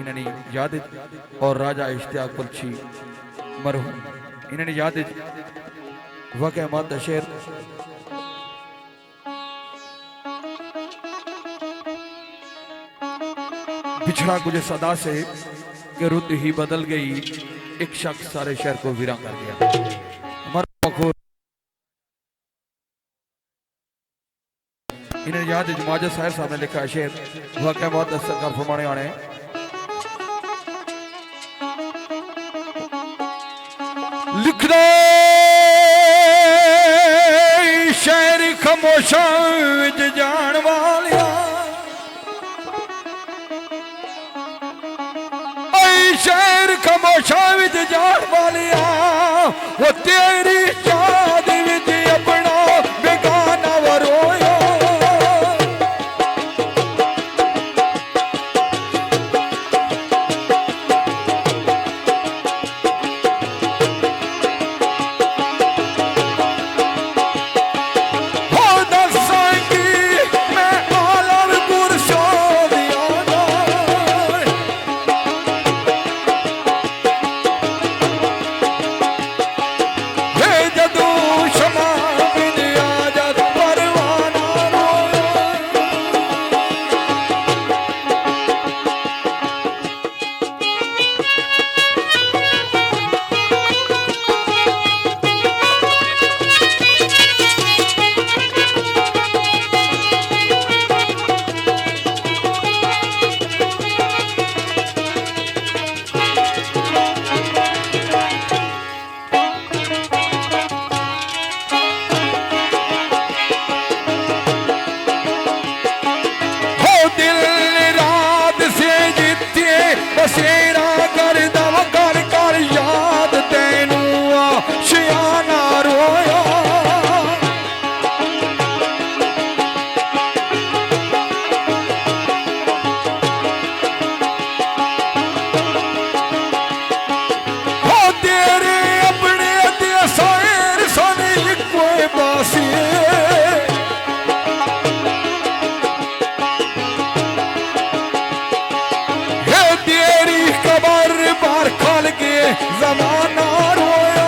इन्हनी याद और राजा इश्तियाक पुलछी मरहूम इन्हनी याद वाक़या मात शेर बिछड़ा कुछ सदा से कि रुत ही बदल गई, एक शख्स सारे शहर को वीरान कर गया। इन्हें याद माजिद साहिर साहब ने लिखा है शेर वाक़या बहुत सरकार फरमाने आने लिख दे शहर खामोशा विच जान वालिया शहर खामोशा विच जान वालिया वो तेरी शादी विच अपना बेगाना वरोया बसेरा कर दम कर कर याद तेनू शियाना रोया हो तेरे अपने सायर सन कोई बासी ज़माना रोया